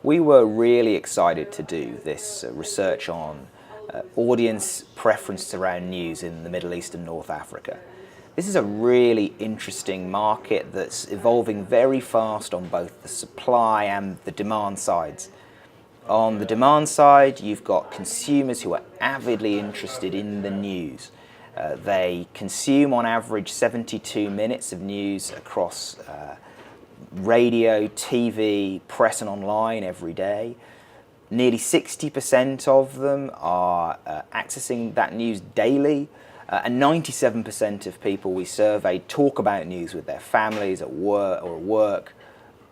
We were really excited to do this research on audience preferences around news in the Middle East and North Africa. This is a really interesting market that's evolving very fast on both the supply and the demand sides. On the demand side, you've got consumers who are avidly interested in the news. They consume on average 72 minutes of news across radio, TV, press and online every day. Nearly 60% of them are accessing that news daily, and 97% of people we surveyed talk about news with their families at work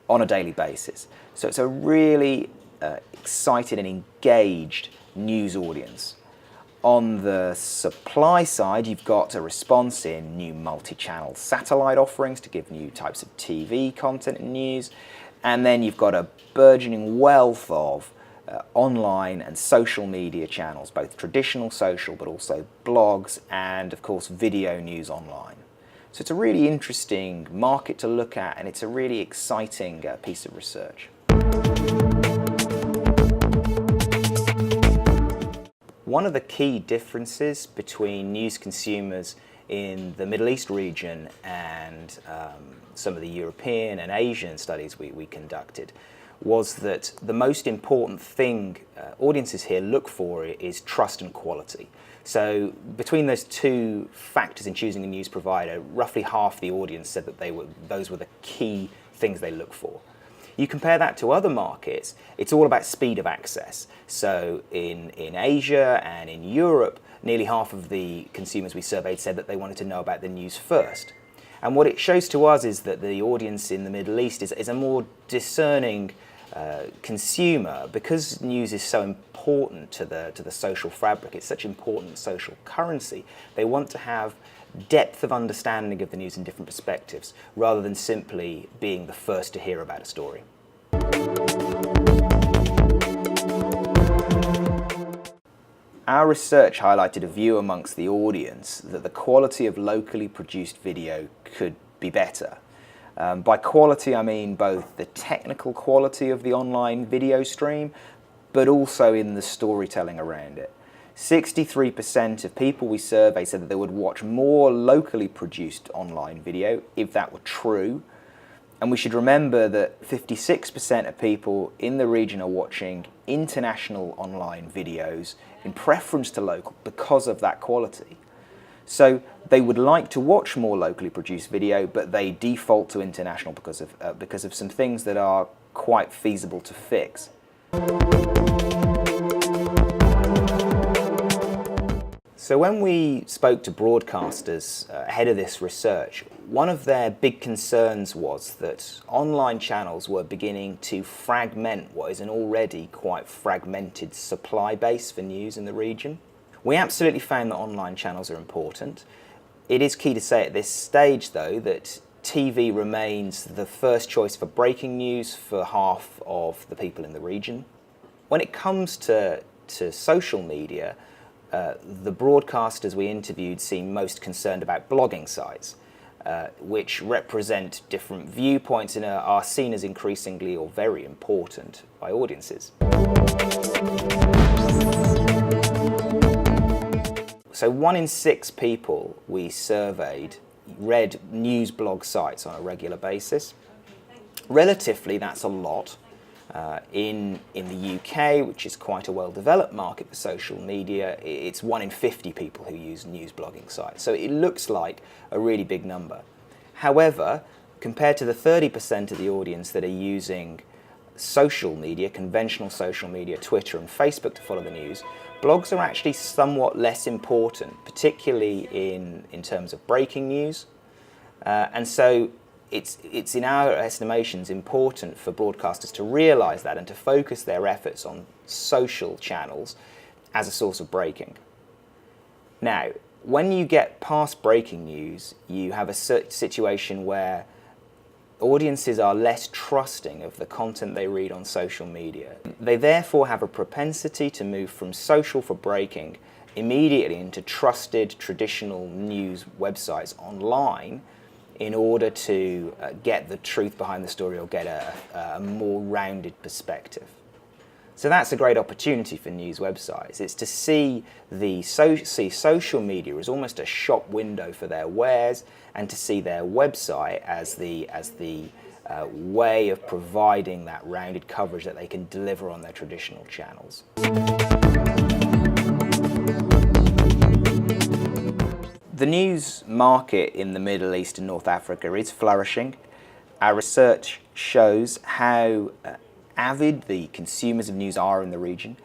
on a daily basis. So it's a really excited and engaged news audience. On the supply side, you've got a response in new multi-channel satellite offerings to give new types of TV content and news, and then you've got a burgeoning wealth of online and social media channels, both traditional social but also blogs and of course video news online. So it's a really interesting market to look at, and it's a really exciting piece of research. One of the key differences between news consumers in the Middle East region and some of the European and Asian studies we conducted was that the most important thing audiences here look for is trust and quality. So between those two factors in choosing a news provider, roughly half the audience said that those were the key things they look for. You compare that to other markets, it's all about speed of access. So in Asia and in Europe, nearly half of the consumers we surveyed said that they wanted to know about the news first. And what it shows to us is that the audience in the Middle East is a more discerning consumer, because news is so important to the social fabric, it's such important social currency. They want to have depth of understanding of the news in different perspectives, rather than simply being the first to hear about a story. Our research highlighted a view amongst the audience that the quality of locally produced video could be better. By quality, I mean both the technical quality of the online video stream, but also in the storytelling around it. 63% of people we surveyed said that they would watch more locally produced online video if that were true. And we should remember that 56% of people in the region are watching international online videos in preference to local because of that quality. So they would like to watch more locally produced video, but they default to international because of some things that are quite feasible to fix. So when we spoke to broadcasters ahead of this research, one of their big concerns was that online channels were beginning to fragment what is an already quite fragmented supply base for news in the region. We absolutely found that online channels are important. It is key to say at this stage, though, that TV remains the first choice for breaking news for half of the people in the region. When it comes to social media, the broadcasters we interviewed seem most concerned about blogging sites, which represent different viewpoints and are seen as increasingly or very important by audiences. So 1 in 6 people we surveyed read news blog sites on a regular basis. Relatively, that's a lot. In the UK, which is quite a well-developed market for social media, it's 1 in 50 people who use news blogging sites. So it looks like a really big number. However, compared to the 30% of the audience that are using social media, conventional social media, Twitter and Facebook to follow the news, blogs are actually somewhat less important, particularly in terms of breaking news. And so it's in our estimations important for broadcasters to realise that and to focus their efforts on social channels as a source of breaking. Now, when you get past breaking news, you have a situation where audiences are less trusting of the content they read on social media. They therefore have a propensity to move from social for breaking immediately into trusted traditional news websites online in order to get the truth behind the story or get a more rounded perspective. So that's a great opportunity for news websites. It's to see social media as almost a shop window for their wares, and to see their website as the way of providing that rounded coverage that they can deliver on their traditional channels. The news market in the Middle East and North Africa is flourishing. Our research shows how avid the consumers of news are in the region,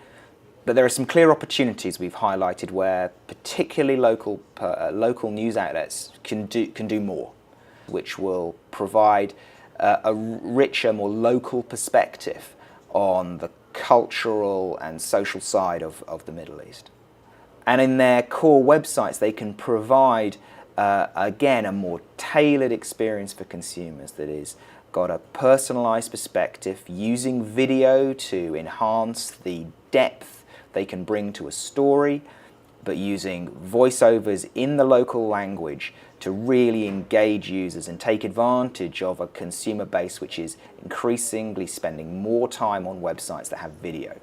but there are some clear opportunities we've highlighted where particularly local news outlets can do more, which will provide a richer, more local perspective on the cultural and social side of the Middle East. And in their core websites, they can provide, again, a more tailored experience for consumers that is got a personalized perspective, using video to enhance the depth they can bring to a story, but using voiceovers in the local language to really engage users and take advantage of a consumer base which is increasingly spending more time on websites that have video.